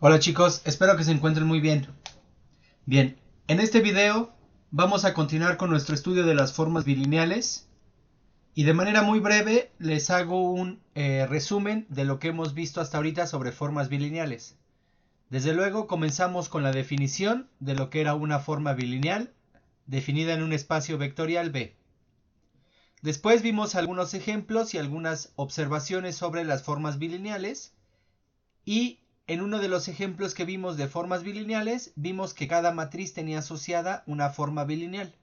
Hola chicos, espero que se encuentren muy bien. Bien, en este video vamos a continuar con nuestro estudio de las formas bilineales y de manera muy breve les hago un resumen de lo que hemos visto hasta ahorita sobre formas bilineales. Desde luego comenzamos con la definición de lo que era una forma bilineal definida en un espacio vectorial B. Después vimos algunos ejemplos y algunas observaciones sobre las formas bilineales y en uno de los ejemplos que vimos de formas bilineales, vimos que cada matriz tenía asociada una forma bilineal.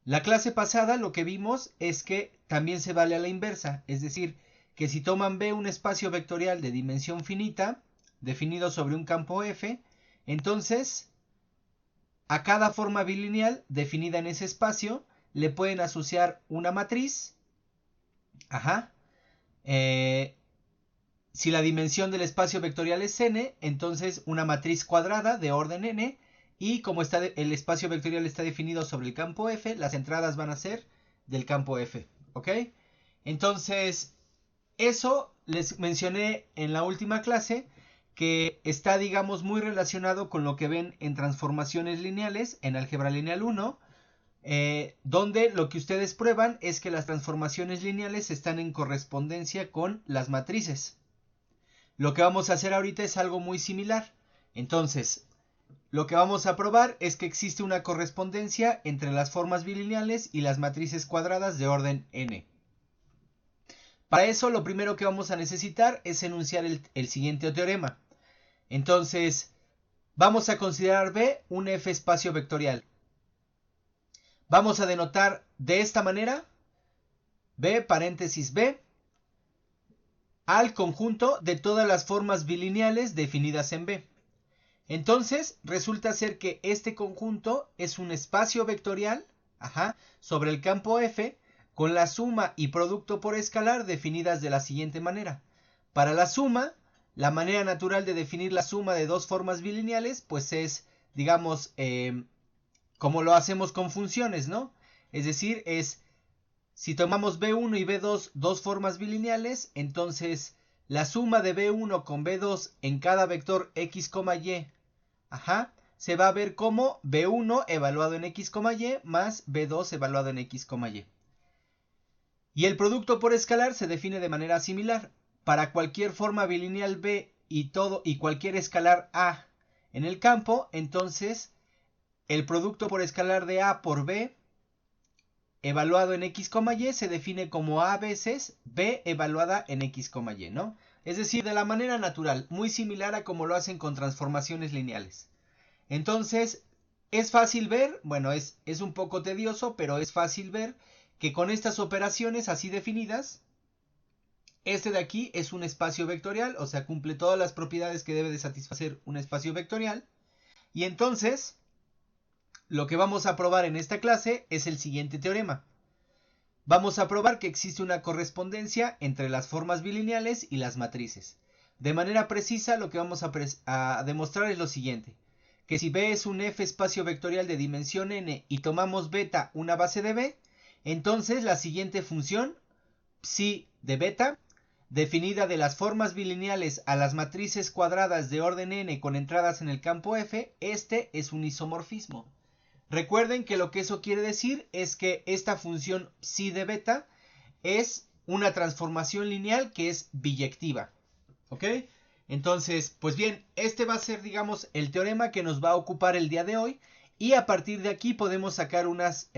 La clase pasada lo que vimos es que también se vale a la inversa, es decir, que si toman B un espacio vectorial de dimensión finita, definido sobre un campo F, entonces a cada forma bilineal definida en ese espacio le pueden asociar una matriz, si la dimensión del espacio vectorial es n, entonces una matriz cuadrada de orden n, y como el espacio vectorial está definido sobre el campo F, las entradas van a ser del campo F, ¿ok? Entonces, eso les mencioné en la última clase, que está, digamos, muy relacionado con lo que ven en transformaciones lineales, en álgebra lineal 1, donde lo que ustedes prueban es que las transformaciones lineales están en correspondencia con las matrices. Lo que vamos a hacer ahorita es algo muy similar. Entonces, lo que vamos a probar es que existe una correspondencia entre las formas bilineales y las matrices cuadradas de orden n. Para eso, lo primero que vamos a necesitar es enunciar el siguiente teorema. Entonces, vamos a considerar B un F espacio vectorial. Vamos a denotar de esta manera B paréntesis B al conjunto de todas las formas bilineales definidas en B. Entonces, resulta ser que este conjunto es un espacio vectorial sobre el campo F con la suma y producto por escalar definidas de la siguiente manera. Para la suma, la manera natural de definir la suma de dos formas bilineales, pues es, digamos, como lo hacemos con funciones, ¿no? Es decir, si tomamos B1 y B2 dos formas bilineales, entonces la suma de B1 con B2 en cada vector x, y, se va a ver como B1 evaluado en x, y más B2 evaluado en x, y. Y el producto por escalar se define de manera similar. Para cualquier forma bilineal B y cualquier escalar A en el campo, entonces el producto por escalar de A por B evaluado en x, y se define como A veces B evaluada en x, y, ¿no? Es decir, de la manera natural, muy similar a como lo hacen con transformaciones lineales. Entonces, es fácil ver, bueno, es un poco tedioso, pero es fácil ver que con estas operaciones así definidas, este de aquí es un espacio vectorial, o sea, cumple todas las propiedades que debe de satisfacer un espacio vectorial. Y entonces, lo que vamos a probar en esta clase es el siguiente teorema. Vamos a probar que existe una correspondencia entre las formas bilineales y las matrices. De manera precisa, lo que vamos a demostrar es lo siguiente. Que si B es un F espacio vectorial de dimensión n y tomamos beta una base de B, entonces la siguiente función, psi de beta, definida de las formas bilineales a las matrices cuadradas de orden n con entradas en el campo F, este es un isomorfismo. Recuerden que lo que eso quiere decir es que esta función psi de beta es una transformación lineal que es biyectiva. ¿Ok? Entonces, pues bien, este va a ser, digamos, el teorema que nos va a ocupar el día de hoy. Y a partir de aquí podemos sacar unas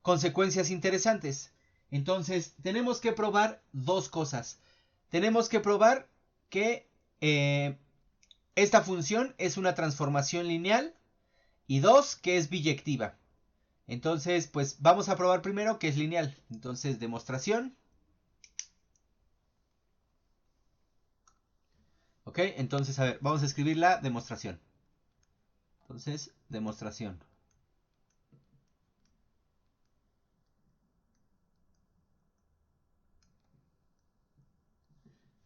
consecuencias interesantes. Entonces, tenemos que probar dos cosas. Tenemos que probar que esta función es una transformación lineal. Y dos, que es biyectiva. Entonces, pues vamos a probar primero que es lineal. Entonces, demostración. Ok, entonces, a ver, vamos a escribir la demostración. Entonces, demostración.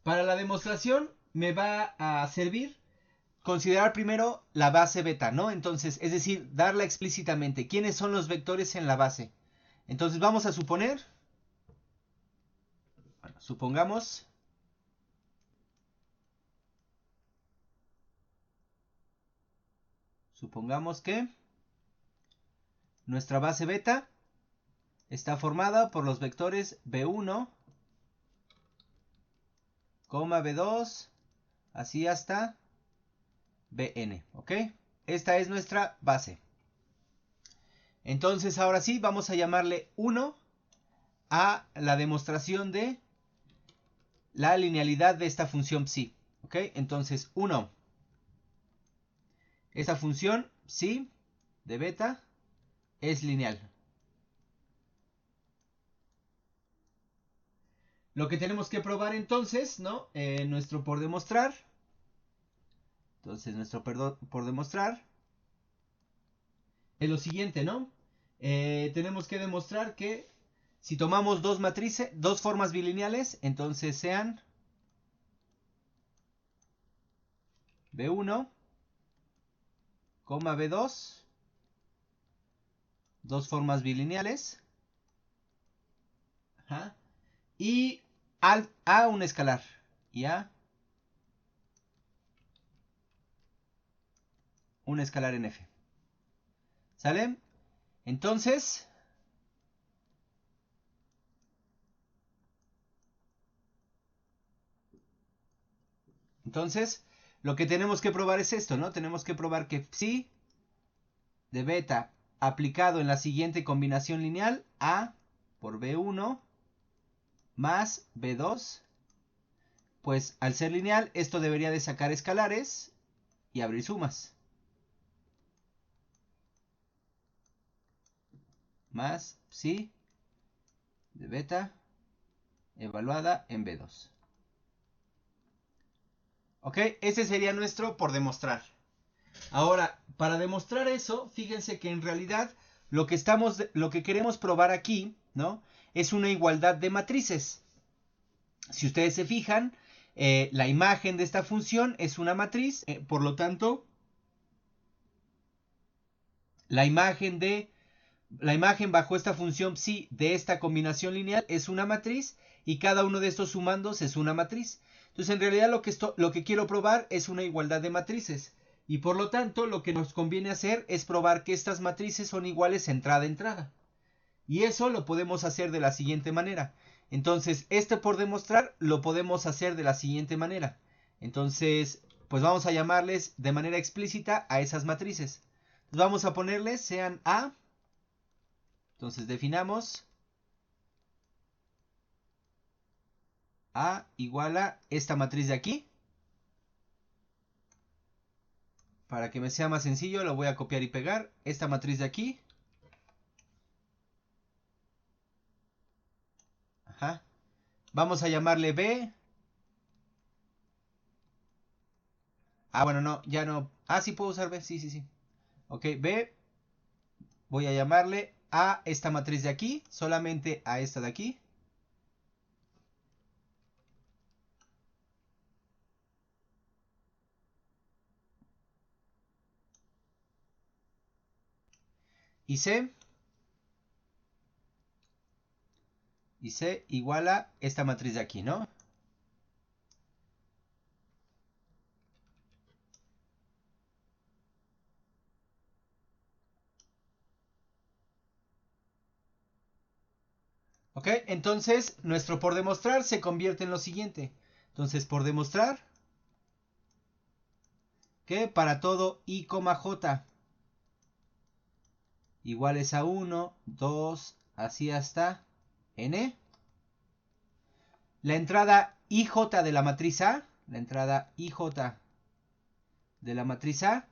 Para la demostración me va a servir considerar primero la base beta, ¿no? Entonces, es decir, darla explícitamente. ¿Quiénes son los vectores en la base? Entonces, vamos a suponer, bueno, supongamos Supongamos que nuestra base beta está formada por los vectores B1, B2, así hasta Bn, ¿ok? Esta es nuestra base. Entonces ahora sí, vamos a llamarle 1 a la demostración de la linealidad de esta función psi, ¿ok? Entonces 1, esta función psi de beta es lineal. Lo que tenemos que probar entonces, ¿no? Nuestro por demostrar. Entonces nuestro por demostrar es lo siguiente, ¿no? Tenemos que demostrar que si tomamos dos matrices, dos formas bilineales, entonces sean B1, B2, dos formas bilineales, ajá, y A un escalar, y A un escalar en F. ¿Sale? Entonces, lo que tenemos que probar es esto, ¿no? Tenemos que probar que psi de beta aplicado en la siguiente combinación lineal, A por B1 más B2, pues al ser lineal esto debería de sacar escalares y abrir sumas. Más psi de beta evaluada en B2. ¿Ok? Ese sería nuestro por demostrar. Ahora, para demostrar eso, fíjense que en realidad lo que queremos probar aquí, ¿no? Es una igualdad de matrices. Si ustedes se fijan, la imagen de esta función es una matriz, por lo tanto, la imagen bajo esta función psi de esta combinación lineal es una matriz y cada uno de estos sumandos es una matriz. Entonces, en realidad lo que quiero probar es una igualdad de matrices. Y por lo tanto, lo que nos conviene hacer es probar que estas matrices son iguales entrada a entrada. Y eso lo podemos hacer de la siguiente manera. Entonces, por demostrar lo podemos hacer de la siguiente manera. Entonces, pues vamos a llamarles de manera explícita a esas matrices. Vamos a ponerles sean A. Entonces definamos A igual a esta matriz de aquí. Para que me sea más sencillo, lo voy a copiar y pegar. Esta matriz de aquí. Ajá. Vamos a llamarle B. Ah, bueno, no, ya no. Ah, sí puedo usar B. Sí, sí, sí. Ok, B. Voy a llamarle a esta matriz de aquí. Solamente a esta de aquí. Y C. Y C igual a esta matriz de aquí, ¿no? Ok, entonces nuestro por demostrar se convierte en lo siguiente. Entonces, por demostrar que para todo I, J iguales a 1, 2, así hasta n, la entrada IJ de la matriz A, la entrada IJ de la matriz A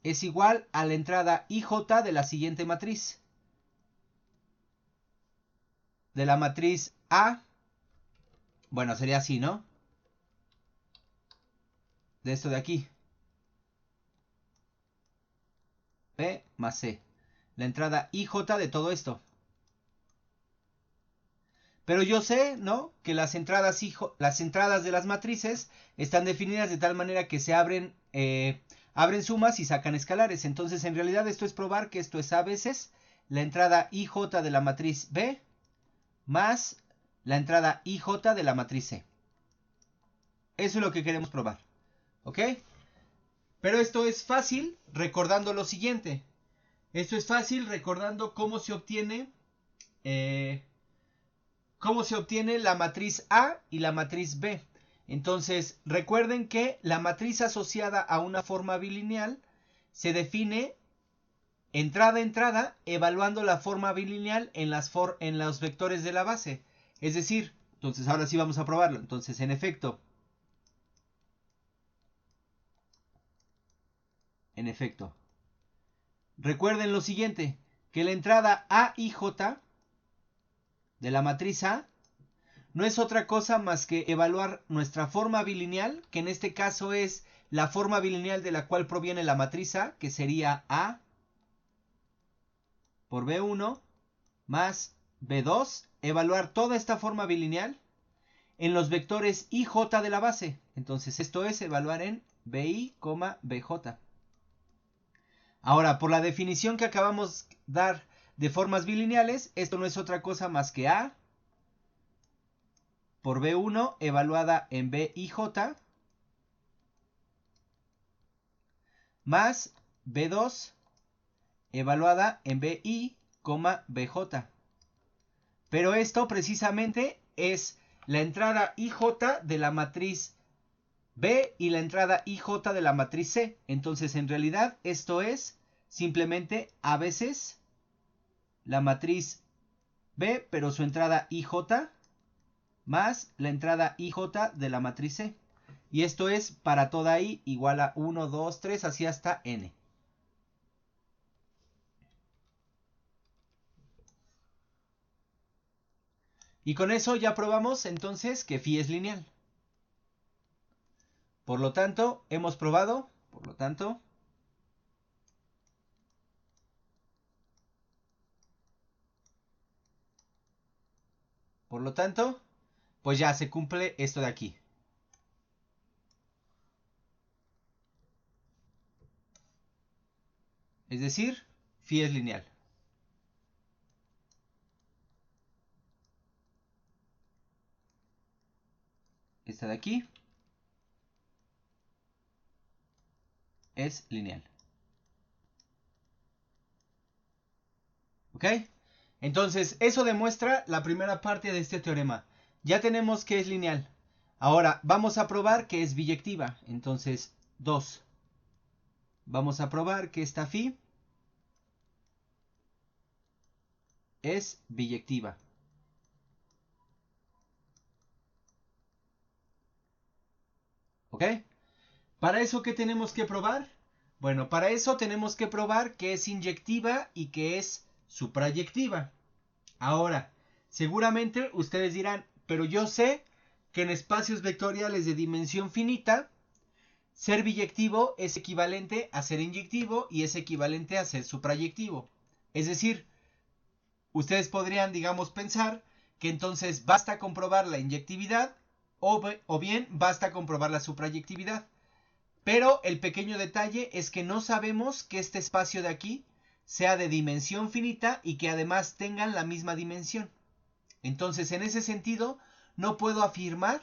es igual a la entrada IJ de la siguiente matriz. De la matriz A, bueno, sería así, ¿no? De esto de aquí. B más C. La entrada IJ de todo esto. Pero yo sé, ¿no? Que las entradas de las matrices están definidas de tal manera que se abren sumas y sacan escalares. Entonces, en realidad esto es probar que esto es a veces la entrada IJ de la matriz B más la entrada IJ de la matriz C. Eso es lo que queremos probar. ¿Ok? Pero esto es fácil recordando lo siguiente. Esto es fácil recordando cómo se obtiene la matriz A y la matriz B. Entonces, recuerden que la matriz asociada a una forma bilineal se define entrada a entrada evaluando la forma bilineal en los vectores de la base. Es decir, entonces ahora sí vamos a probarlo. Entonces, en efecto, recuerden lo siguiente, que la entrada A y J de la matriz A no es otra cosa más que evaluar nuestra forma bilineal, que en este caso es la forma bilineal de la cual proviene la matriz A, que sería A por B1 más B2, evaluar toda esta forma bilineal en los vectores I, J de la base. Entonces esto es evaluar en BI, BJ. Ahora, por la definición que acabamos de dar de formas bilineales, esto no es otra cosa más que A por B1 evaluada en BIJ más B2 evaluada en BI, BJ. Pero esto precisamente es la entrada IJ de la matriz B y la entrada IJ de la matriz C. Entonces, en realidad, esto es simplemente a veces la matriz B, pero su entrada IJ más la entrada IJ de la matriz C. Y esto es para toda I igual a 1, 2, 3, así hasta N. Y con eso ya probamos entonces que phi es lineal. Por lo tanto, hemos probado, pues ya se cumple esto de aquí. Es decir, phi es lineal. Esta de aquí es lineal. ¿Ok? Entonces, eso demuestra la primera parte de este teorema. Ya tenemos que es lineal. Ahora, vamos a probar que es biyectiva. Entonces, 2. Vamos a probar que esta phi es biyectiva. ¿Ok? ¿Para eso qué tenemos que probar? Bueno, para eso tenemos que probar que es inyectiva y que es suprayectiva. Ahora, seguramente ustedes dirán, pero yo sé que en espacios vectoriales de dimensión finita, ser biyectivo es equivalente a ser inyectivo y es equivalente a ser suprayectivo. Es decir, ustedes podrían, digamos, pensar que entonces basta comprobar la inyectividad o bien basta comprobar la suprayectividad. Pero el pequeño detalle es que no sabemos que este espacio de aquí sea de dimensión finita y que además tengan la misma dimensión. Entonces, en ese sentido, no puedo afirmar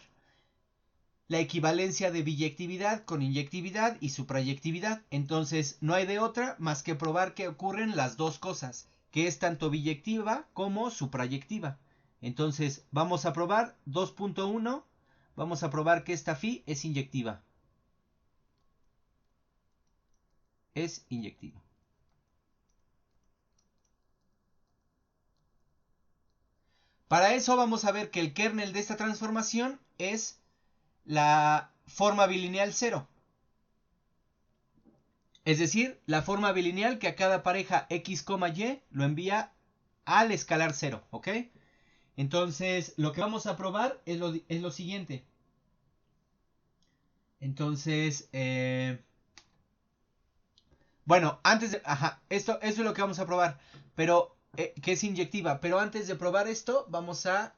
la equivalencia de biyectividad con inyectividad y suprayectividad. Entonces, no hay de otra más que probar que ocurren las dos cosas, que es tanto biyectiva como suprayectiva. Entonces, vamos a probar 2.1, vamos a probar que esta phi es inyectiva. Es inyectiva. Para eso vamos a ver que el kernel de esta transformación es la forma bilineal 0. Es decir, la forma bilineal que a cada pareja x, y lo envía al escalar 0, ¿ok? Entonces, lo que vamos a probar es lo siguiente. Entonces, bueno, antes de... Ajá, esto es lo que vamos a probar, pero que es inyectiva. Pero antes de probar esto, vamos a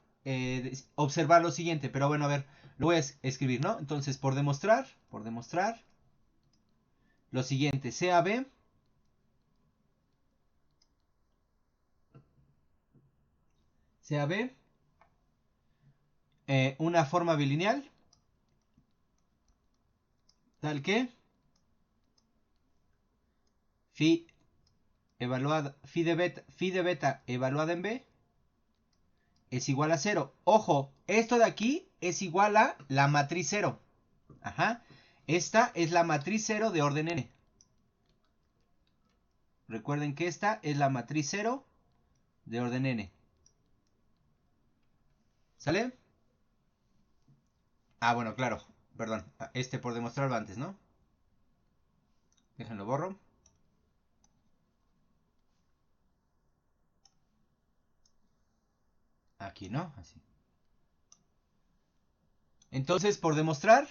observar lo siguiente. Pero bueno, a ver, lo voy a escribir, ¿no? Entonces, por demostrar, lo siguiente, CAB una forma bilineal tal que phi evaluada, phi de beta evaluada en B es igual a 0. Ojo, esto de aquí es igual a la matriz 0. Ajá. Esta es la matriz 0 de orden n. Recuerden que esta es la matriz 0 de orden n. ¿Sale? Ah, bueno, claro. Perdón. Por demostrarlo antes, ¿no? Déjenlo borro. Aquí, ¿no? Así. Entonces, por demostrar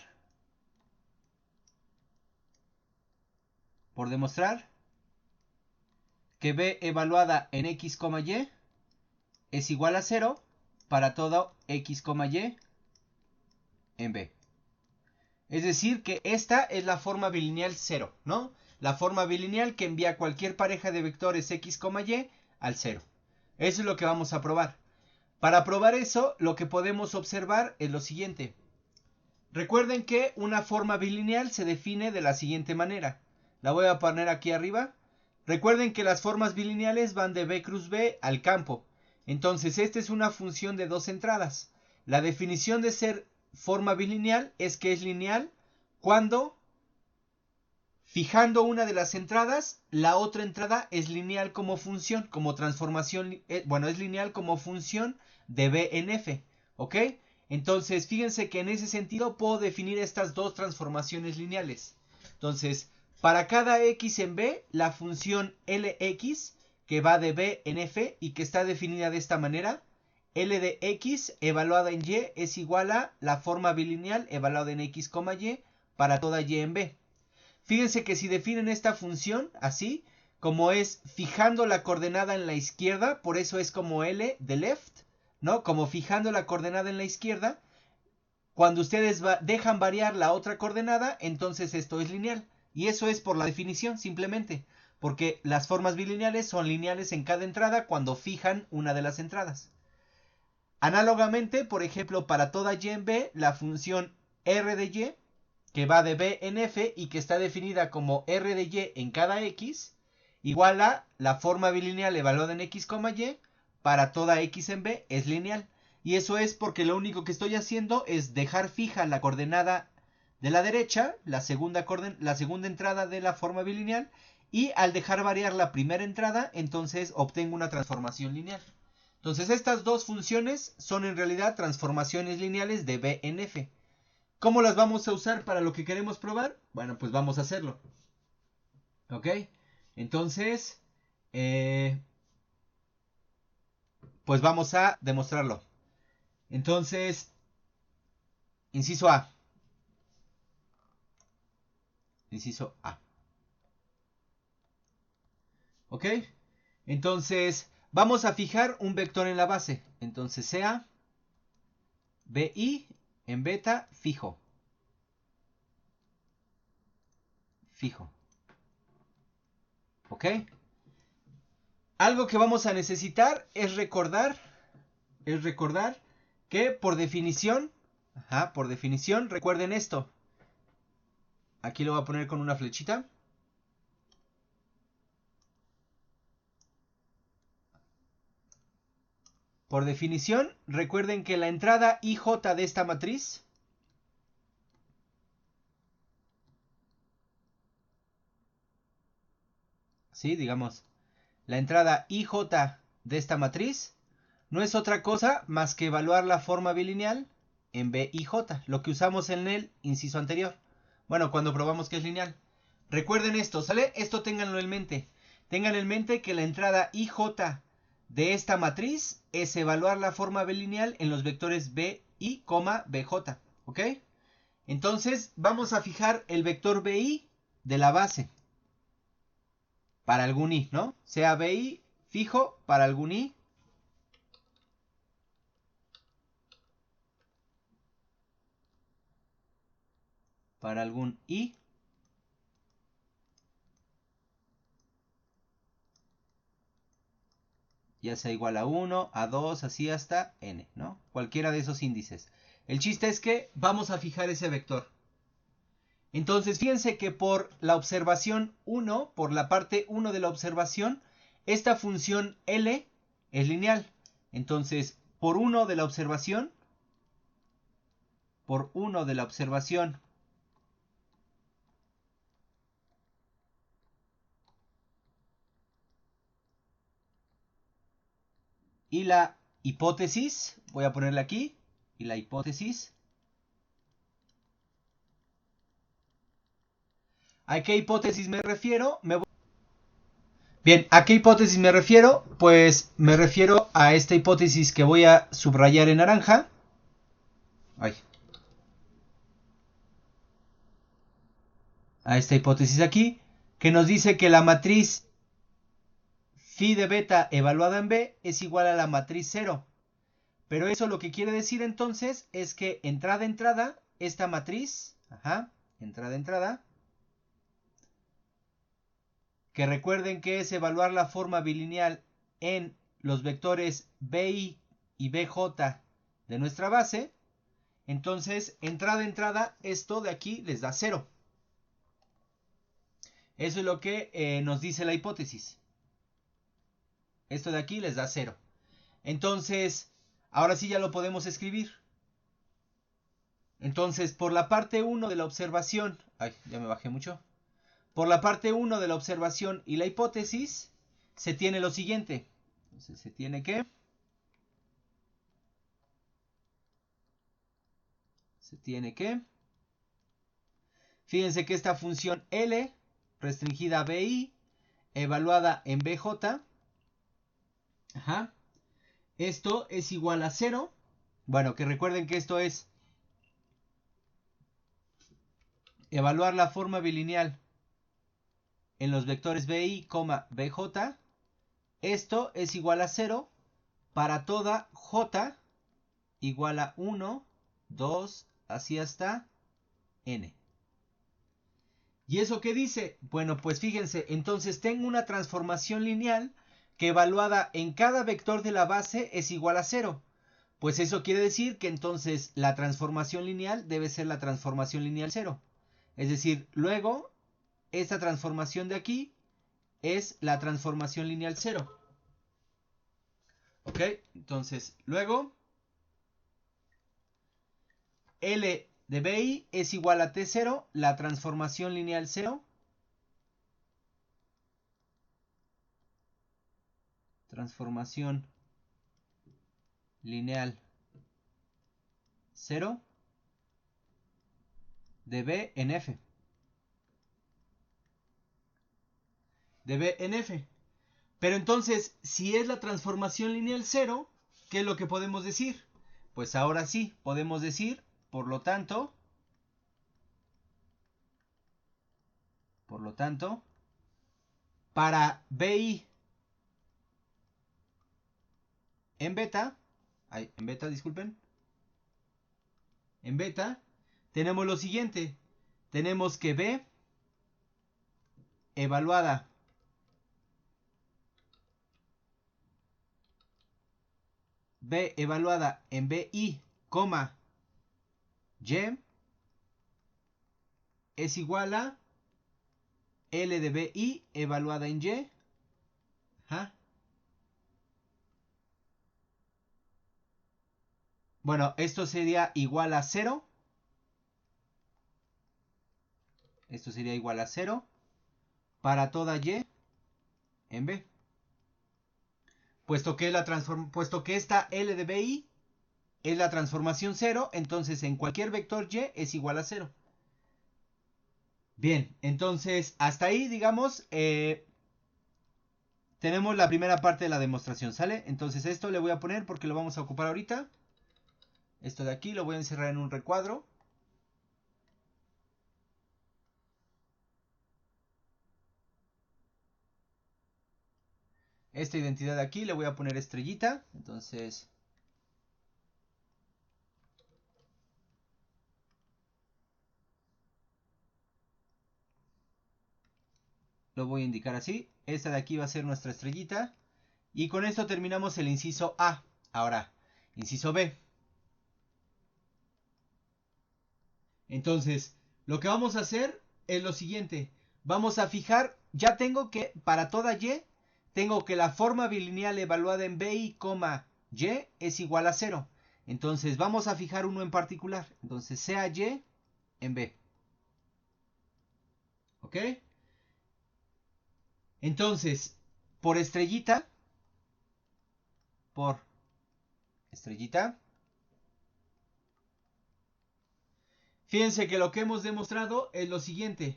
que B evaluada en x, y es igual a 0 para todo x, y en B. Es decir, que esta es la forma bilineal 0, ¿no? La forma bilineal que envía cualquier pareja de vectores x, y al 0. Eso es lo que vamos a probar. Para probar eso, lo que podemos observar es lo siguiente. Recuerden que una forma bilineal se define de la siguiente manera. La voy a poner aquí arriba. Recuerden que las formas bilineales van de B cruz B al campo. Entonces, esta es una función de dos entradas. La definición de ser forma bilineal es que es lineal cuando, fijando una de las entradas, la otra entrada es lineal como función, como transformación, bueno, es lineal como función de B en F, ¿ok? Entonces, fíjense que en ese sentido puedo definir estas dos transformaciones lineales. Entonces, para cada x en B, la función Lx, que va de B en F y que está definida de esta manera, L de x evaluada en y es igual a la forma bilineal evaluada en x, y para toda y en B. Fíjense que si definen esta función así, como es fijando la coordenada en la izquierda, por eso es como L de left, ¿no? Como fijando la coordenada en la izquierda, cuando ustedes dejan variar la otra coordenada, entonces esto es lineal. Y eso es por la definición, simplemente. Porque las formas bilineales son lineales en cada entrada cuando fijan una de las entradas. Análogamente, por ejemplo, para toda y en B, la función R de y, que va de B en F y que está definida como R de y en cada x, igual a la forma bilineal evaluada en x, y, para toda x en B es lineal. Y eso es porque lo único que estoy haciendo es dejar fija la coordenada de la derecha, la segunda entrada de la forma bilineal, y al dejar variar la primera entrada, entonces obtengo una transformación lineal. Entonces estas dos funciones son en realidad transformaciones lineales de B en F. ¿Cómo las vamos a usar para lo que queremos probar? Bueno, pues vamos a hacerlo. ¿Ok? Entonces, pues vamos a demostrarlo. Entonces, inciso A. Inciso A. ¿Ok? Entonces, vamos a fijar un vector en la base. Entonces, sea BI en beta fijo. Fijo. ¿Ok? Algo que vamos a necesitar es recordar que por definición, recuerden esto. Aquí lo voy a poner con una flechita. Por definición, recuerden que la entrada IJ de esta matriz ¿sí? Digamos, la entrada IJ de esta matriz no es otra cosa más que evaluar la forma bilineal en BIJ, lo que usamos en el inciso anterior. Bueno, cuando probamos que es lineal. Recuerden esto, ¿sale? Esto ténganlo en mente. Tengan en mente que la entrada IJ de esta matriz es evaluar la forma bilineal en los vectores BI, BJ. ¿Ok? Entonces vamos a fijar el vector BI de la base para algún i, ¿no? Sea BI fijo para algún i. Para algún i. Ya sea igual a 1, a 2, así hasta n, ¿no? Cualquiera de esos índices. El chiste es que vamos a fijar ese vector. Entonces, fíjense que por la observación 1, por la parte 1 de la observación, esta función L es lineal. Entonces, por 1 de la observación, y la hipótesis, voy a ponerla aquí, y la hipótesis. ¿A qué hipótesis me refiero? Bien, ¿a qué hipótesis me refiero? Pues me refiero a esta hipótesis que voy a subrayar en naranja. Ay. A esta hipótesis aquí, que nos dice que la matriz phi de beta evaluada en B es igual a la matriz 0. Pero eso lo que quiere decir entonces es que entrada, esta matriz, entrada, que recuerden que es evaluar la forma bilineal en los vectores BI y BJ de nuestra base, entonces entrada, esto de aquí les da 0. Eso es lo que nos dice la hipótesis. Esto de aquí les da 0. Entonces, ahora sí ya lo podemos escribir. Entonces, por la parte 1 de la observación, ya me bajé mucho. Por la parte 1 de la observación y la hipótesis, se tiene lo siguiente. Entonces, se tiene que fíjense que esta función L restringida a BI evaluada en BJ, esto es igual a 0. Bueno, que recuerden que esto es evaluar la forma bilineal en los vectores BI, BJ. Esto es igual a 0 para toda J igual a 1, 2, así hasta N. ¿Y eso qué dice? Bueno, pues fíjense, entonces tengo una transformación lineal que evaluada en cada vector de la base es igual a 0. Pues eso quiere decir que entonces la transformación lineal debe ser la transformación lineal 0. Es decir, luego, esta transformación de aquí es la transformación lineal 0. ¿Ok? Entonces, luego, L de BI es igual a T0, la transformación lineal 0. Transformación lineal 0 de B en F. De B en F. Pero entonces, si es la transformación lineal 0, ¿qué es lo que podemos decir? Pues ahora sí, podemos decir, por lo tanto, para BI en beta, disculpen, en beta, tenemos lo siguiente. Tenemos que B evaluada en BI, Y es igual a L de BI evaluada en Y. Bueno, esto sería igual a 0. Esto sería igual a 0 para toda Y en B. Puesto que esta L de BI es la transformación 0, entonces en cualquier vector Y es igual a 0. Bien, entonces hasta ahí, digamos, tenemos la primera parte de la demostración, ¿sale? Entonces esto le voy a poner porque lo vamos a ocupar ahorita. Esto de aquí lo voy a encerrar en un recuadro. Esta identidad de aquí le voy a poner estrellita. Entonces, lo voy a indicar así. Esta de aquí va a ser nuestra estrellita. Y con esto terminamos el inciso A. Ahora, inciso B. Entonces, Lo que vamos a hacer es lo siguiente. Vamos a fijar, ya tengo que, para toda y, tengo que la forma bilineal evaluada en BI, y es igual a 0. Entonces vamos a fijar uno en particular. Entonces sea y en B. ¿Ok? Entonces, por estrellita, fíjense que lo que hemos demostrado es lo siguiente.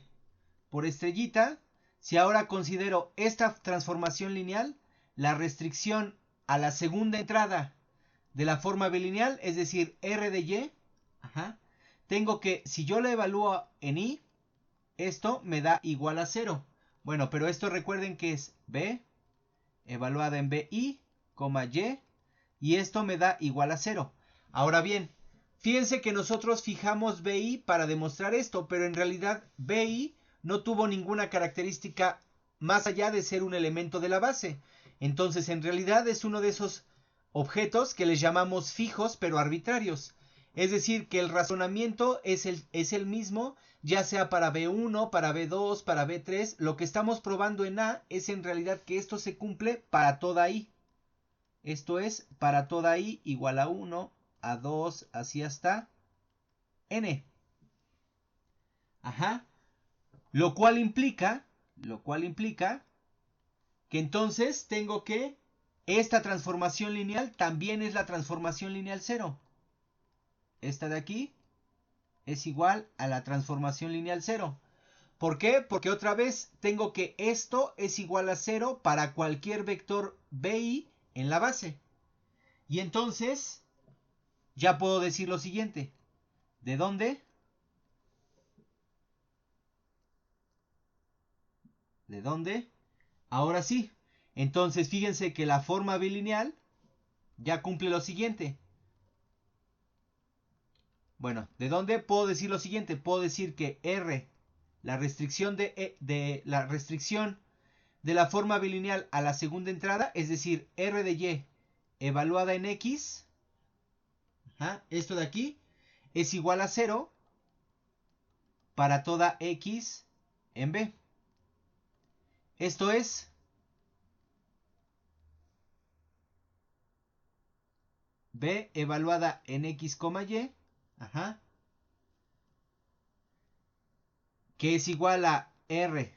Por estrellita, si ahora considero esta transformación lineal, la restricción a la segunda entrada de la forma bilineal, es decir, R de Y, tengo que, si yo la evalúo en I, esto me da igual a 0. Bueno, pero esto recuerden que es B evaluada en BI, y esto me da igual a 0. Ahora bien, fíjense que nosotros fijamos BI para demostrar esto, pero en realidad BI no tuvo ninguna característica más allá de ser un elemento de la base. Entonces, en realidad es uno de esos objetos que les llamamos fijos pero arbitrarios. Es decir, que el razonamiento es el mismo, ya sea para B1, para B2, para B3. Lo que estamos probando en A es en realidad que esto se cumple para toda I. Esto es para toda I igual a 1, a 2, así hasta N. Lo cual implica que entonces tengo que esta transformación lineal también es la transformación lineal 0. Esta de aquí es igual a la transformación lineal 0. ¿Por qué? Porque otra vez tengo que esto es igual a 0 para cualquier vector BI en la base. Y entonces ya puedo decir lo siguiente. ¿De dónde? ¿De dónde? Ahora sí. Entonces fíjense que la forma bilineal ya cumple lo siguiente. Bueno, ¿de dónde puedo decir lo siguiente? Puedo decir que R, la restricción de la forma bilineal a la segunda entrada, es decir, R de Y evaluada en X, esto de aquí, es igual a 0 para toda X en B. Esto es B evaluada en X, Y, que es igual a R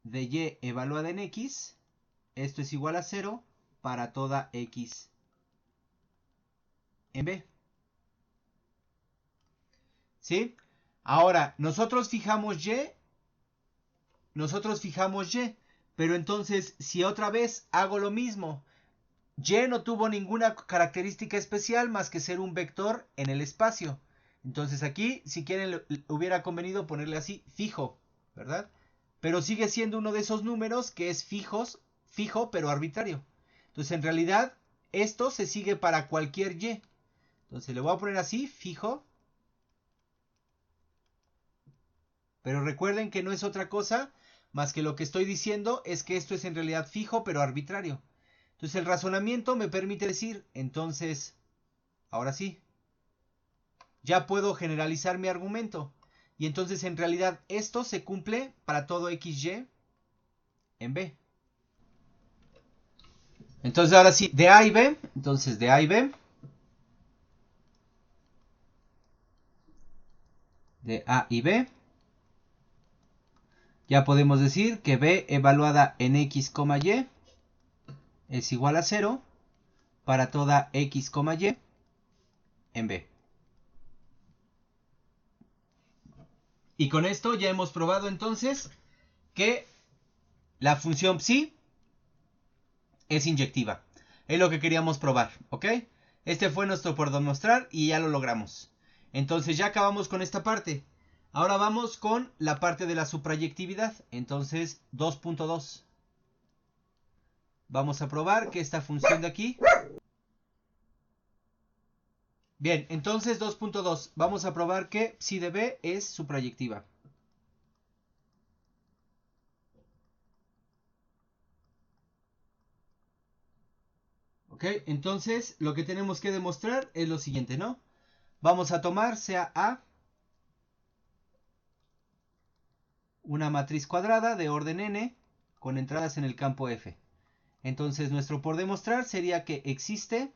de Y evaluada en X. Esto es igual a 0 para toda X en B. ¿Sí? Ahora, nosotros fijamos Y, pero entonces si otra vez hago lo mismo, Y no tuvo ninguna característica especial más que ser un vector en el espacio. Entonces aquí, si quieren, hubiera convenido ponerle así, fijo, ¿verdad? Pero sigue siendo uno de esos números que es fijo, pero arbitrario. Entonces en realidad, esto se sigue para cualquier Y. Entonces le voy a poner así, fijo. Pero recuerden que no es otra cosa más que lo que estoy diciendo es que esto es en realidad fijo, pero arbitrario. Entonces el razonamiento me permite decir, entonces, ahora sí, ya puedo generalizar mi argumento. Y entonces en realidad esto se cumple para todo XY en B. Entonces ahora sí, de A y B, entonces de A y B, de A y B, ya podemos decir que B evaluada en X, Y es igual a 0 para toda X, Y en B. Y con esto ya hemos probado entonces que la función psi es inyectiva. Es lo que queríamos probar, ¿ok? Este fue nuestro por demostrar y ya lo logramos. Entonces ya acabamos con esta parte. Ahora vamos con la parte de la suprayectividad. Entonces 2.2. Vamos a probar que esta función de aquí... Bien, entonces 2.2. Vamos a probar que psi de B es suprayectiva. ¿Ok? Entonces lo que tenemos que demostrar es lo siguiente, ¿no? Vamos a tomar sea A una matriz cuadrada de orden n con entradas en el campo F. Entonces nuestro por demostrar sería que existe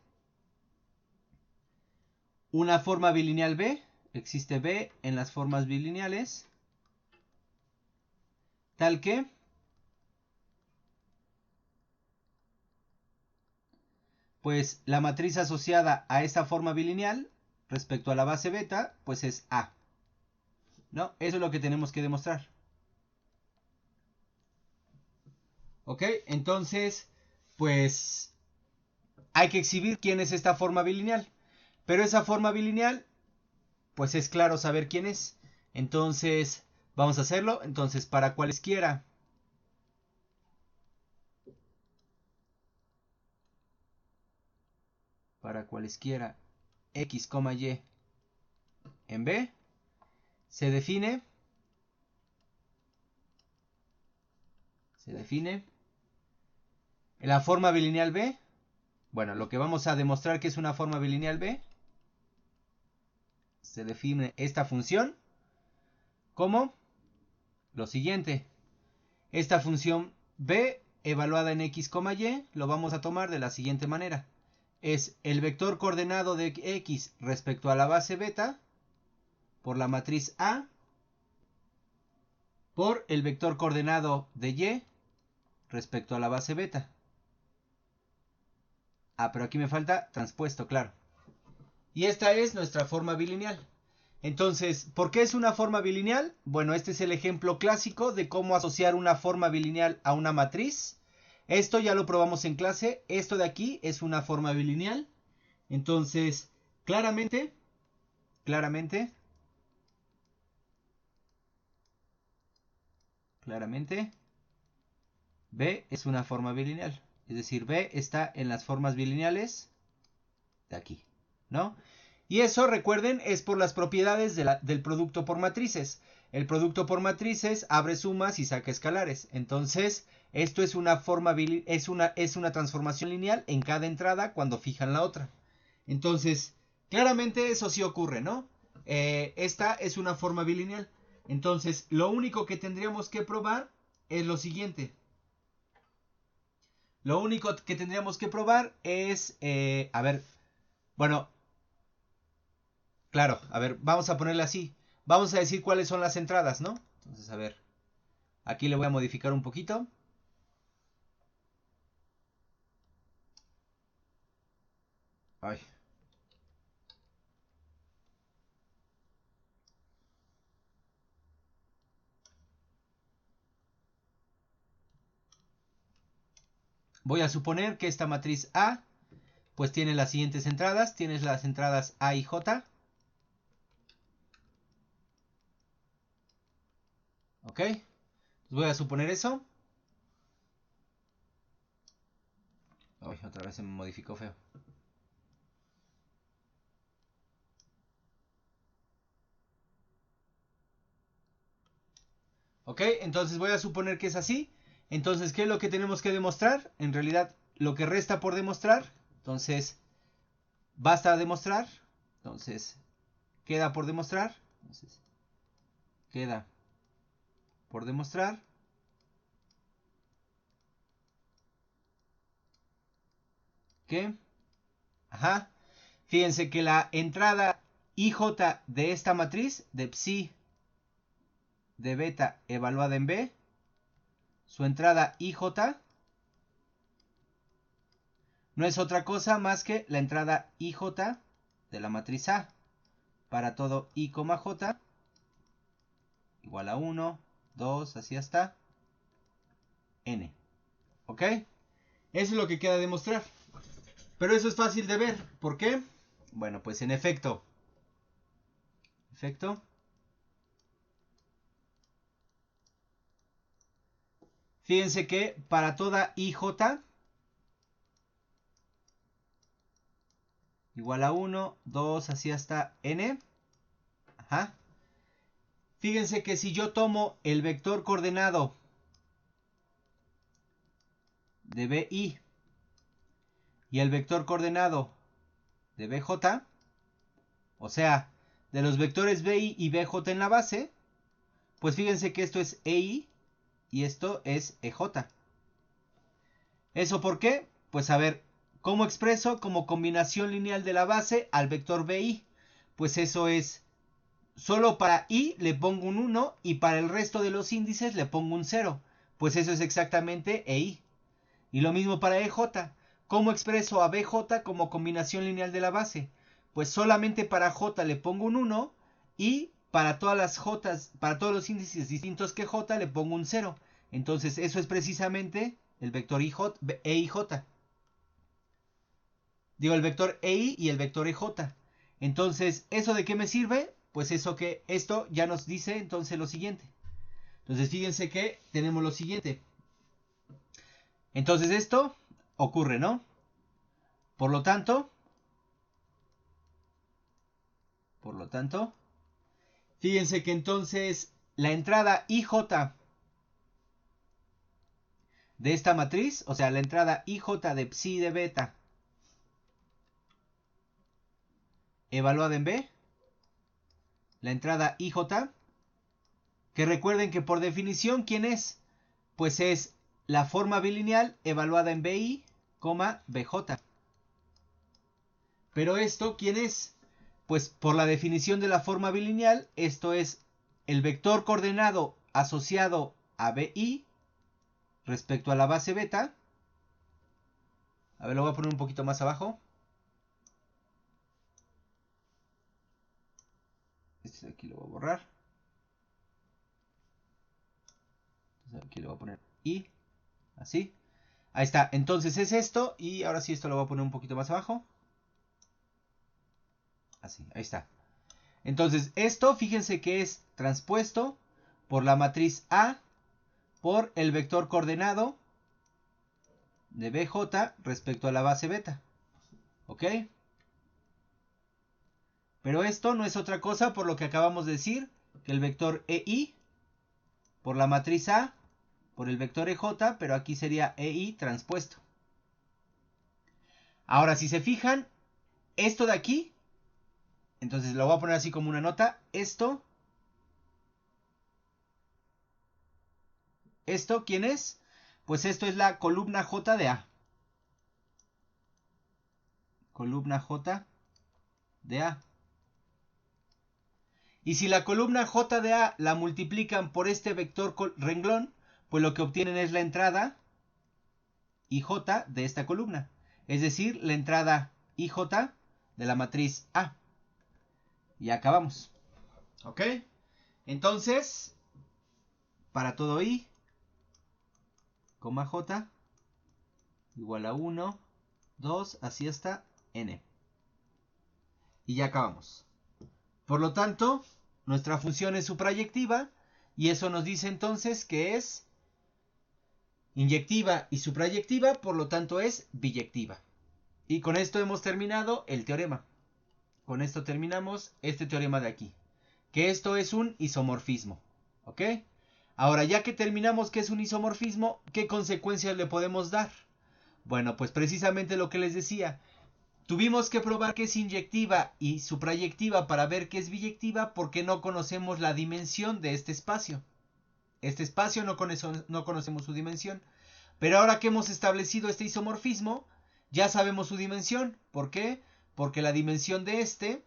una forma bilineal B, existe B en las formas bilineales, tal que pues la matriz asociada a esta forma bilineal respecto a la base beta, pues es A. ¿No? Eso es lo que tenemos que demostrar. ¿Ok? Entonces, pues hay que exhibir quién es esta forma bilineal. Pero esa forma bilineal, pues es claro saber quién es. Entonces, vamos a hacerlo. Entonces, para cualesquiera x, y en B, se define la forma bilineal B. Bueno, lo que vamos a demostrar que es una forma bilineal B, se define esta función como lo siguiente. Esta función B evaluada en x, y lo vamos a tomar de la siguiente manera. Es el vector coordenado de x respecto a la base beta por la matriz A por el vector coordenado de y respecto a la base beta. Ah, pero aquí me falta transpuesto, claro. Y esta es nuestra forma bilineal. Entonces, ¿por qué es una forma bilineal? Bueno, este es el ejemplo clásico de cómo asociar una forma bilineal a una matriz. Esto ya lo probamos en clase. Esto de aquí es una forma bilineal. Entonces, claramente, B es una forma bilineal. Es decir, B está en las formas bilineales de aquí, ¿no? Y eso, recuerden, es por las propiedades del producto por matrices. El producto por matrices abre sumas y saca escalares. Entonces, esto es una forma es una transformación lineal en cada entrada cuando fijan la otra. Entonces, claramente eso sí ocurre, ¿no? Esta es una forma bilineal. Entonces, lo único que tendríamos que probar es lo siguiente. Lo único que tendríamos que probar es, a ver, bueno, claro, a ver, vamos a ponerle así. Vamos a decir cuáles son las entradas, ¿no? Entonces, a ver, aquí le voy a modificar un poquito. Ay. Voy a suponer que esta matriz A, pues tiene las siguientes entradas. Tienes las entradas A y J. ¿Ok? Voy a suponer eso. Ay, otra vez se me modificó feo. ¿Ok? Entonces voy a suponer que es así. Entonces, ¿qué es lo que tenemos que demostrar? En realidad, lo que resta por demostrar. Entonces, basta demostrar. Entonces, queda por demostrar. Entonces, queda por demostrar que, ajá, fíjense que la entrada IJ de esta matriz, de psi de beta evaluada en B, su entrada IJ no es otra cosa más que la entrada IJ de la matriz A para todo I, J igual a 1, 2, así hasta N. ¿Ok? Eso es lo que queda demostrar. Pero eso es fácil de ver. ¿Por qué? Bueno, pues en efecto. Fíjense que para toda IJ igual a 1, 2, así hasta N. Ajá. Fíjense que si yo tomo el vector coordenado de BI y el vector coordenado de BJ, o sea, de los vectores BI y BJ en la base, pues fíjense que esto es EI y esto es EJ. ¿Eso por qué? Pues a ver, ¿cómo expreso como combinación lineal de la base al vector BI? Pues eso es, solo para I le pongo un 1 y para el resto de los índices le pongo un 0. Pues eso es exactamente EI. Y lo mismo para EJ. ¿Cómo expreso a BJ como combinación lineal de la base? Pues solamente para J le pongo un 1 y para todas las J, para todos los índices distintos que J le pongo un 0. Entonces eso es precisamente el vector EIJ. Digo, el vector EI y el vector EJ. Entonces, ¿eso de qué me sirve? Pues eso que esto ya nos dice entonces lo siguiente. Entonces, fíjense que tenemos lo siguiente. Entonces esto ocurre, ¿no? Por lo tanto, fíjense que entonces la entrada IJ de esta matriz, o sea, la entrada IJ de psi de beta evaluada en B, la entrada IJ, que recuerden que por definición, ¿quién es? Pues es la forma bilineal evaluada en BI, BJ. Pero esto, ¿quién es? Pues por la definición de la forma bilineal, esto es el vector coordenado asociado a BI respecto a la base beta. A ver, lo voy a poner un poquito más abajo. Este de aquí lo voy a borrar. Entonces aquí le voy a poner I. Así. Ahí está. Entonces es esto. Y ahora sí esto lo voy a poner un poquito más abajo. Así. Ahí está. Entonces esto, fíjense que es transpuesto por la matriz A por el vector coordenado de BJ respecto a la base beta. ¿Ok? Pero esto no es otra cosa por lo que acabamos de decir, que el vector EI por la matriz A por el vector EJ, pero aquí sería EI transpuesto. Ahora, si se fijan, esto de aquí, entonces lo voy a poner así como una nota, esto, ¿quién es? Pues esto es la columna J de A. Columna J de A. Y si la columna J de A la multiplican por este vector renglón, pues lo que obtienen es la entrada IJ de esta columna. Es decir, la entrada IJ de la matriz A. Y acabamos. ¿Ok? Entonces, para todo I, J, igual a 1, 2, así hasta N. Y ya acabamos. Por lo tanto, nuestra función es suprayectiva y eso nos dice entonces que es inyectiva y suprayectiva, por lo tanto es biyectiva. Y con esto hemos terminado el teorema. Con esto terminamos este teorema de aquí. Que esto es un isomorfismo. ¿Ok? Ahora, ya que terminamos que es un isomorfismo, ¿qué consecuencias le podemos dar? Bueno, pues precisamente lo que les decía. Tuvimos que probar que es inyectiva y suprayectiva para ver que es biyectiva porque no conocemos la dimensión de este espacio. Este espacio no conocemos su dimensión. Pero ahora que hemos establecido este isomorfismo, ya sabemos su dimensión. ¿Por qué? Porque la dimensión de este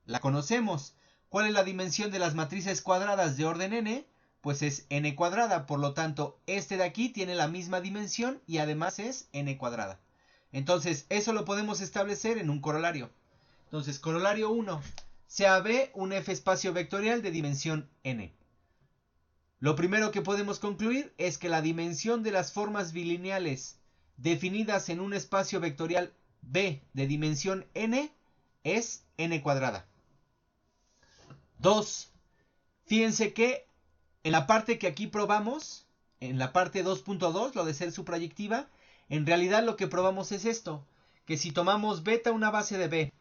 la conocemos. ¿Cuál es la dimensión de las matrices cuadradas de orden n? Pues es n cuadrada. Por lo tanto, este de aquí tiene la misma dimensión y además es n cuadrada. Entonces, eso lo podemos establecer en un corolario. Entonces, corolario 1. Sea B un F espacio vectorial de dimensión n. Lo primero que podemos concluir es que la dimensión de las formas bilineales definidas en un espacio vectorial B de dimensión n es n cuadrada. 2. Fíjense que en la parte que aquí probamos, en la parte 2.2, lo de ser suprayectiva, en realidad lo que probamos es esto, que si tomamos beta una base de B,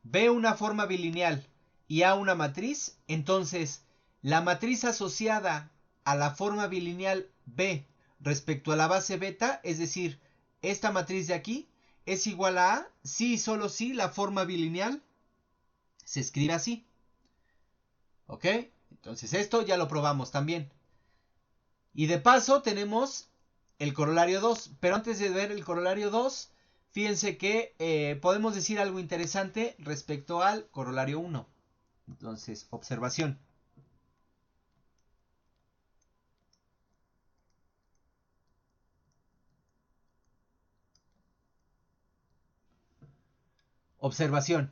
B una forma bilineal y A una matriz, entonces la matriz asociada a la forma bilineal B respecto a la base beta, es decir, esta matriz de aquí, es igual a A si y solo si la forma bilineal se escribe así. ¿Ok? Entonces esto ya lo probamos también. Y de paso tenemos el corolario 2. Pero antes de ver el corolario 2, fíjense que podemos decir algo interesante respecto al corolario 1. Entonces, observación. Observación.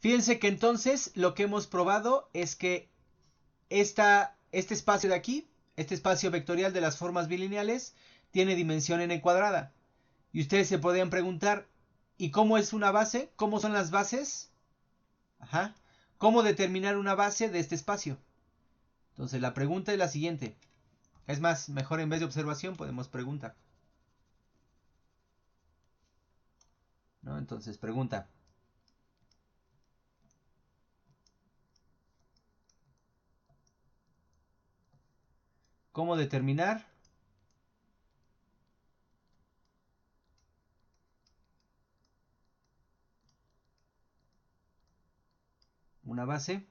Fíjense que entonces lo que hemos probado es que este espacio de aquí, este espacio vectorial de las formas bilineales, tiene dimensión n cuadrada. Y ustedes se podrían preguntar, ¿y cómo es una base? ¿Cómo son las bases? Ajá. ¿Cómo determinar una base de este espacio? Entonces la pregunta es la siguiente. Es más, mejor en vez de observación podemos preguntar. ¿No? Entonces pregunta. ¿Cómo determinar una base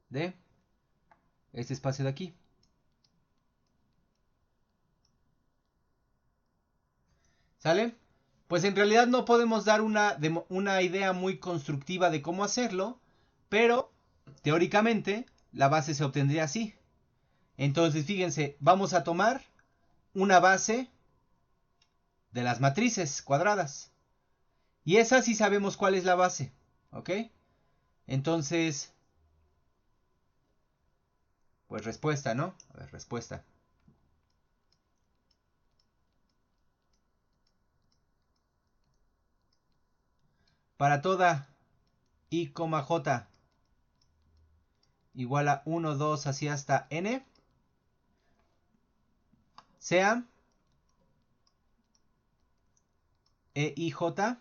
de este espacio de aquí? ¿Sale? Pues en realidad no podemos dar una idea muy constructiva de cómo hacerlo, pero teóricamente la base se obtendría así. Entonces, fíjense, vamos a tomar una base de las matrices cuadradas. Y esa sí sabemos cuál es la base. ¿Ok? Entonces, pues respuesta, ¿no? A ver, respuesta. Para toda i, j igual a 1, 2, así hasta n, sea EIJ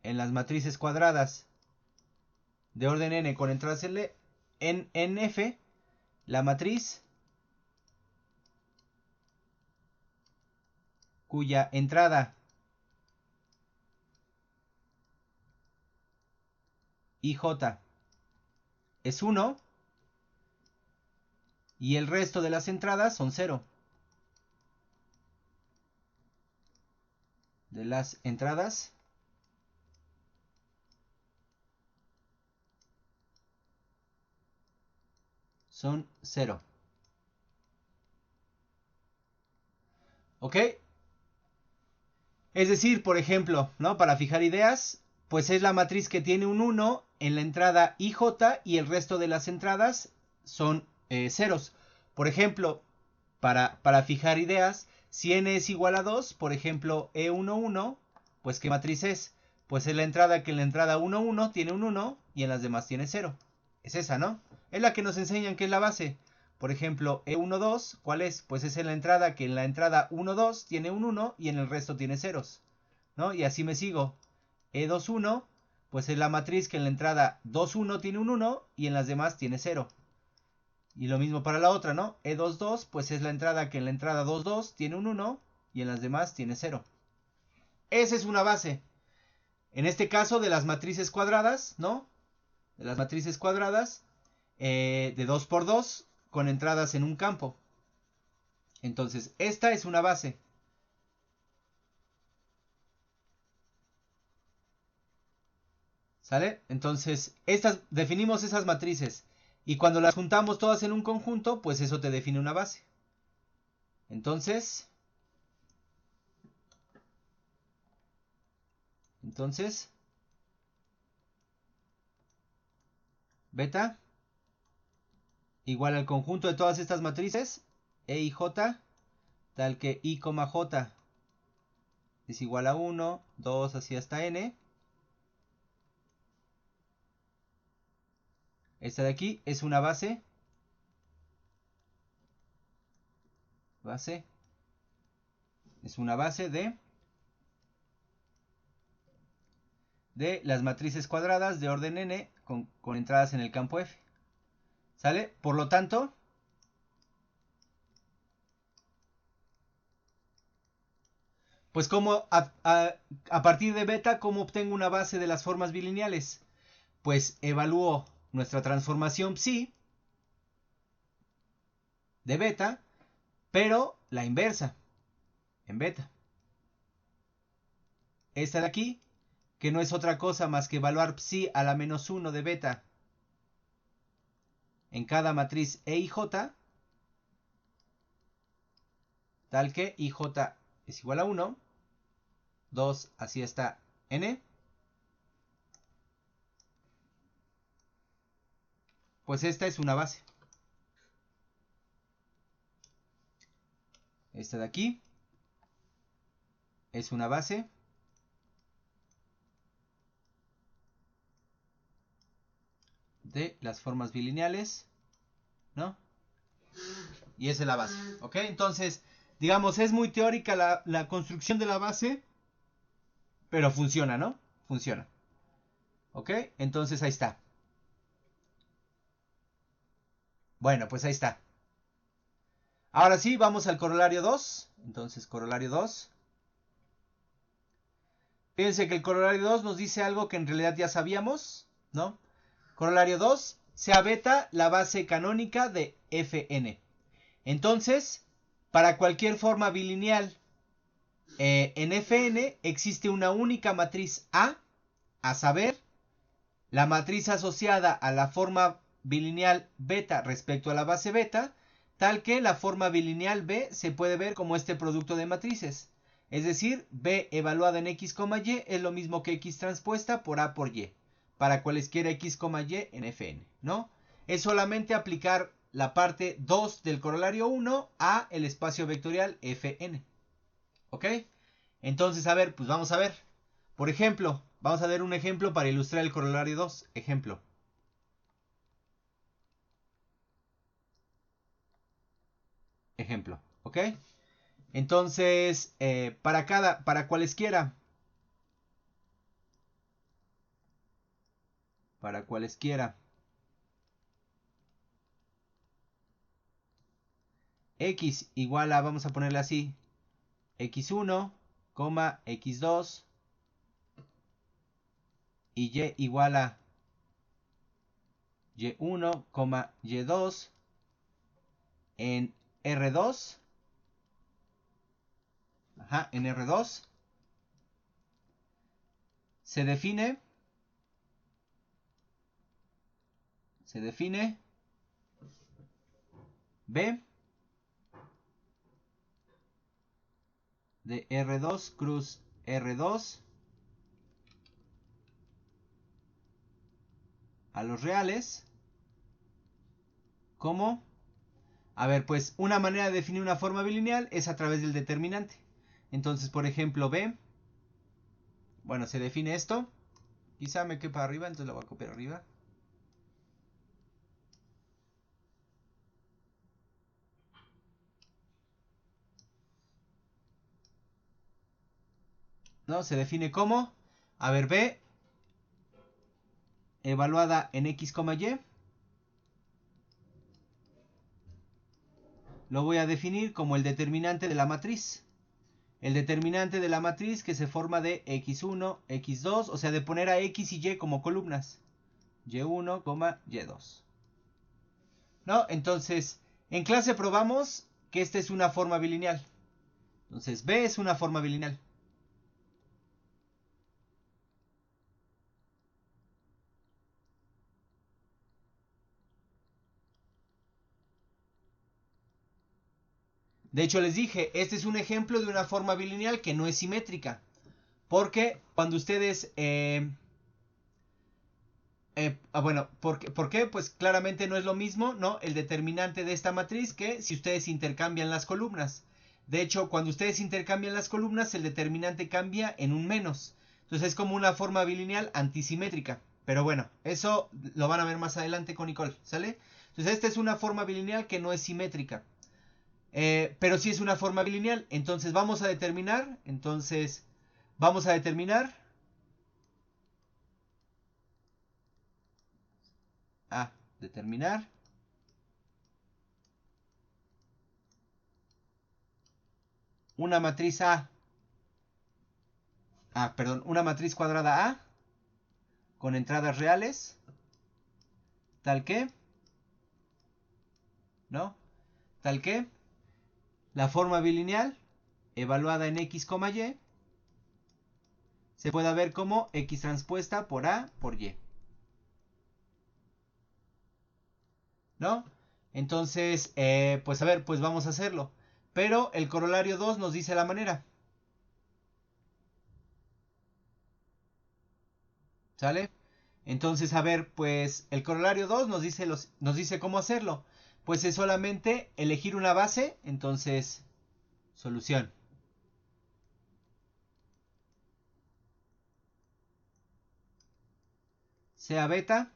en las matrices cuadradas de orden n con entradas en F, la matriz cuya entrada IJ es 1 y el resto de las entradas son 0. De las entradas son 0. ¿Ok? Es decir, por ejemplo, ¿no? Para fijar ideas, pues es la matriz que tiene un 1 en la entrada IJ y el resto de las entradas son ceros. Por ejemplo, para fijar ideas, si n es igual a 2, por ejemplo, E11, pues ¿qué matriz es? Pues es la entrada que en la entrada 1, 1 tiene un 1 y en las demás tiene 0. Es esa, ¿no? Es la que nos enseñan que es la base. Por ejemplo, E12, ¿cuál es? Pues es en la entrada que en la entrada 1, 2 tiene un 1 y en el resto tiene ceros. ¿No? Y así me sigo. E21, pues es la matriz que en la entrada 2, 1 tiene un 1 y en las demás tiene 0. Y lo mismo para la otra, ¿no? E22, pues es la entrada que en la entrada 2, 2 tiene un 1 y en las demás tiene 0. Esa es una base. En este caso de las matrices cuadradas, ¿no? De las matrices cuadradas de 2 por 2 con entradas en un campo. Entonces, esta es una base. ¿Sale? Entonces, definimos esas matrices. Y cuando las juntamos todas en un conjunto, pues eso te define una base. Entonces, beta igual al conjunto de todas estas matrices, E y J, tal que I, J es igual a 1, 2, así hasta n. Esta de aquí es una base. Es una base de las matrices cuadradas de orden n con entradas en el campo F. ¿Sale? Por lo tanto, Pues como a partir de beta, ¿cómo obtengo una base de las formas bilineales? Pues evalúo nuestra transformación psi de beta, pero la inversa, en beta. Esta de aquí, que no es otra cosa más que evaluar psi a la menos 1 de beta en cada matriz E y J, tal que IJ es igual a 1, 2, así está N, pues esta es una base. Esta de aquí es una base de las formas bilineales, ¿no? Y esa es la base, ¿ok? Entonces, digamos, es muy teórica la construcción de la base, pero funciona, ¿no? Funciona. ¿Ok? Entonces ahí está. Bueno, pues ahí está. Ahora sí, vamos al corolario 2. Entonces, corolario 2. Fíjense que el corolario 2 nos dice algo que en realidad ya sabíamos, ¿no? Corolario 2, sea beta la base canónica de Fn. Entonces, para cualquier forma bilineal en Fn existe una única matriz A saber, la matriz asociada a la forma bilineal beta respecto a la base beta, tal que la forma bilineal B se puede ver como este producto de matrices. Es decir, B evaluada en X, Y es lo mismo que X transpuesta por A por Y, para cualesquiera X, Y en Fn, ¿no? Es solamente aplicar la parte 2 del corolario 1 a el espacio vectorial Fn. ¿Ok? Entonces, a ver, pues vamos a ver. Por ejemplo, vamos a ver un ejemplo para ilustrar el corolario 2. Ejemplo. Ejemplo. ¿Ok? Entonces, para cualesquiera. Para cualesquiera. X igual a, vamos a ponerle así, x1, x2 y y igual a y1, y2 en R2. Ajá, en R2 se define B de R2 cruz R2 a los reales como, a ver, pues una manera de definir una forma bilineal es a través del determinante. Entonces, por ejemplo, B, bueno, se define esto. Quizá me quepa arriba, entonces lo voy a copiar arriba. ¿No? Se define como, a ver, B evaluada en X, Y. Lo voy a definir como el determinante de la matriz. El determinante de la matriz que se forma de x1, x2, o sea, de poner a x y y como columnas. y1, y2. ¿No? Entonces, en clase probamos que esta es una forma bilineal. Entonces, B es una forma bilineal. De hecho, les dije, este es un ejemplo de una forma bilineal que no es simétrica. Porque cuando ustedes... bueno, ¿por qué? Pues claramente no es lo mismo, ¿no? El determinante de esta matriz que si ustedes intercambian las columnas. De hecho, cuando ustedes intercambian las columnas, el determinante cambia en un menos. Entonces es como una forma bilineal antisimétrica. Pero bueno, eso lo van a ver más adelante con Nicole, ¿sale? Entonces esta es una forma bilineal que no es simétrica. Pero sí es una forma bilineal. Entonces vamos a determinar. Determinar una matriz A perdón, una matriz cuadrada A con entradas reales, tal que, ¿no? Tal que la forma bilineal evaluada en X, Y se pueda ver como X transpuesta por A por Y, ¿no? Entonces, pues a ver, pues vamos a hacerlo. Pero el corolario 2 nos dice la manera. ¿Sale? Entonces, a ver, pues el corolario 2 nos dice cómo hacerlo. Pues es solamente elegir una base, entonces, solución. Sea beta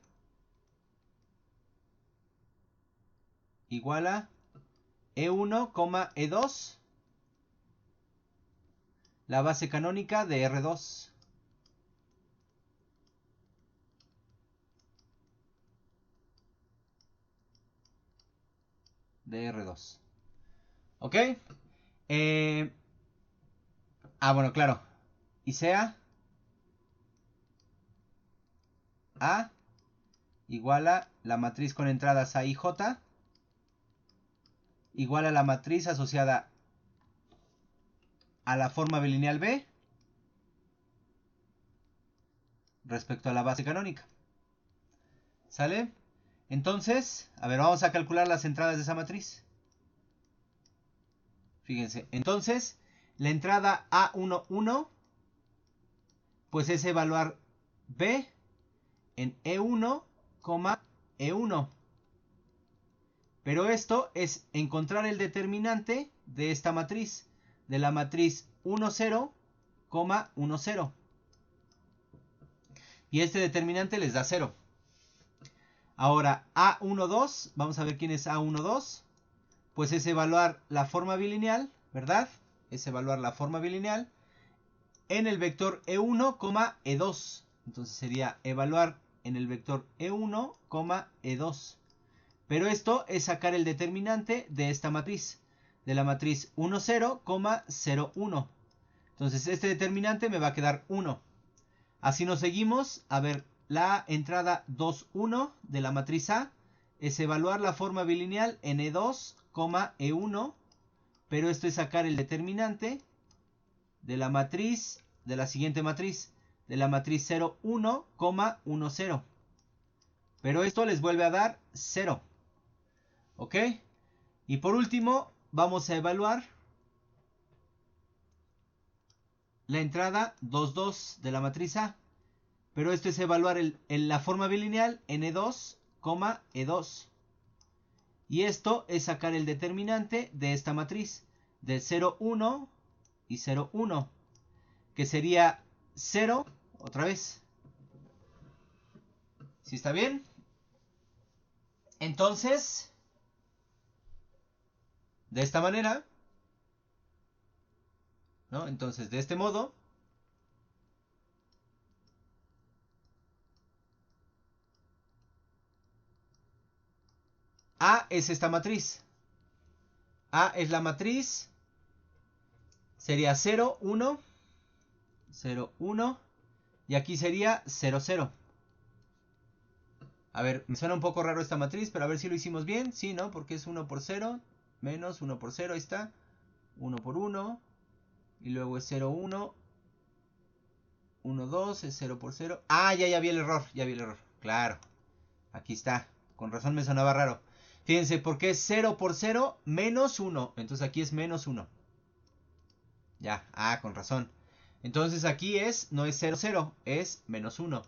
igual a E1, E2, la base canónica de R2. De R2. ¿Ok? Bueno, claro. Y sea A igual a la matriz con entradas A y J igual a la matriz asociada a la forma bilineal B respecto a la base canónica. ¿Sale? Entonces, a ver, vamos a calcular las entradas de esa matriz. Fíjense, entonces, la entrada A11, pues es evaluar B en E1, E1. Pero esto es encontrar el determinante de esta matriz, de la matriz 1, 0, 1, 0. Y este determinante les da 0. Ahora, A12, vamos a ver quién es A12. Pues es evaluar la forma bilineal, ¿verdad? Es evaluar la forma bilineal en el vector E1, E2. Entonces sería evaluar en el vector E1, E2. Pero esto es sacar el determinante de esta matriz, de la matriz 1, 0, 0, 1. Entonces este determinante me va a quedar 1. Así nos seguimos. A ver, la entrada 2, 1 de la matriz A es evaluar la forma bilineal en E2, E1. Pero esto es sacar el determinante de la matriz, de la siguiente matriz, de la matriz 0, 1, 1, 0. Pero esto les vuelve a dar 0. ¿Ok? Y por último, vamos a evaluar la entrada 2, 2 de la matriz A. Pero esto es evaluar la forma bilineal en E2, E2. Y esto es sacar el determinante de esta matriz, de 0, 1 y 0, 1. Que sería 0, otra vez. ¿Sí está bien? Entonces, de esta manera, ¿no? Entonces, de este modo, A es esta matriz. A es la matriz, sería 0, 1, 0, 1, y aquí sería 0, 0. A ver, me suena un poco raro esta matriz, pero a ver si lo hicimos bien. Sí, ¿no? Porque es 1 por 0, menos 1 por 0, ahí está. 1 por 1, y luego es 0, 1, 1, 2, es 0 por 0. Ya vi el error, ya vi el error. Claro, aquí está. Con razón me sonaba raro. Fíjense, porque es 0 por 0 menos 1. Entonces aquí es menos 1. Ya, con razón. Entonces aquí no es 0, 0, es menos 1.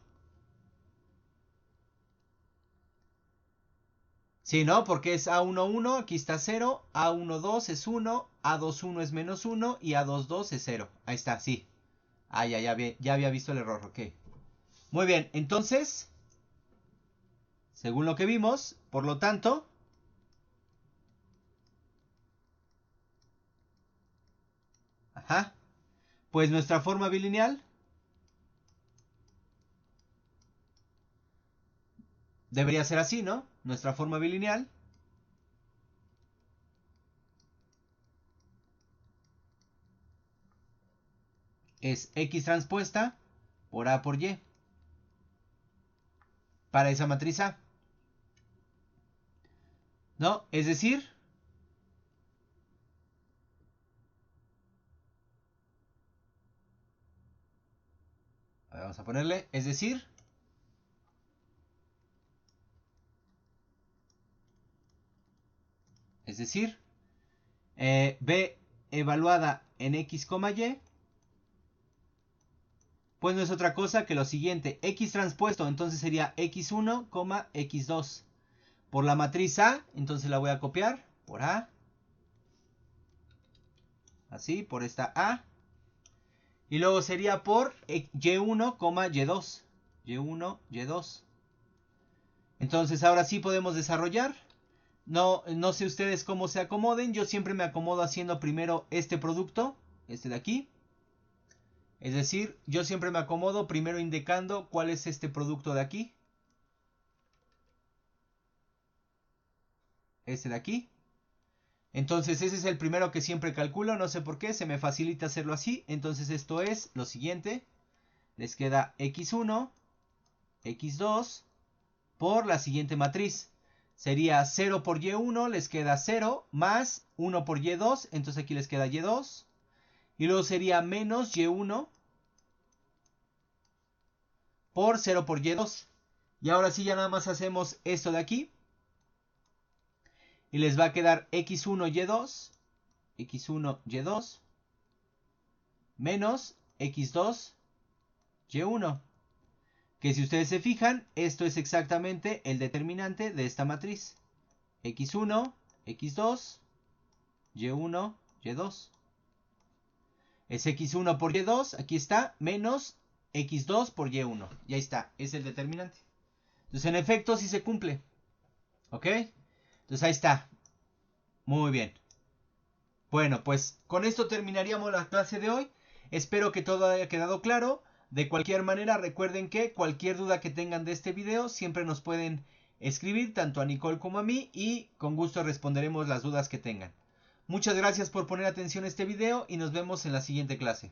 Sí, ¿no? Porque es A1, 1, aquí está 0, A1, 2 es 1, A2, 1 es menos 1 y A2, 2 es 0. Ahí está, sí. Ya había visto el error, ok. Muy bien, entonces, según lo que vimos, por lo tanto, pues nuestra forma bilineal debería ser así, ¿no? Nuestra forma bilineal es X transpuesta por A por Y. Para esa matriz A. ¿No? Es decir, vamos a ponerle, es decir, B evaluada en X, Y, pues no es otra cosa que lo siguiente, X transpuesto, entonces sería X1, X2. Por la matriz A, entonces la voy a copiar por A. Así, por esta A. Y luego sería por Y1, Y2. Y1, Y2. Entonces ahora sí podemos desarrollar. No sé ustedes cómo se acomoden. Yo siempre me acomodo haciendo primero este producto. Este de aquí. Es decir, yo siempre me acomodo primero indicando cuál es este producto de aquí. Este de aquí. Entonces ese es el primero que siempre calculo. No sé por qué. Se me facilita hacerlo así. Entonces esto es lo siguiente. Les queda X1, X2 por la siguiente matriz. Sería 0 por Y1, les queda 0, más 1 por Y2, entonces aquí les queda Y2. Y luego sería menos Y1 por 0 por Y2. Y ahora sí ya nada más hacemos esto de aquí. Y les va a quedar X1, Y2, X1, Y2, menos X2, Y1. Que si ustedes se fijan, esto es exactamente el determinante de esta matriz. X1, X2, Y1, Y2. Es X1 por Y2, aquí está, menos X2 por Y1. Ya está, es el determinante. Entonces, en efecto, sí se cumple. ¿Ok? Entonces, ahí está. Muy bien. Bueno, pues con esto terminaríamos la clase de hoy. Espero que todo haya quedado claro. De cualquier manera, recuerden que cualquier duda que tengan de este video, siempre nos pueden escribir, tanto a Nicole como a mí, y con gusto responderemos las dudas que tengan. Muchas gracias por poner atención a este video y nos vemos en la siguiente clase.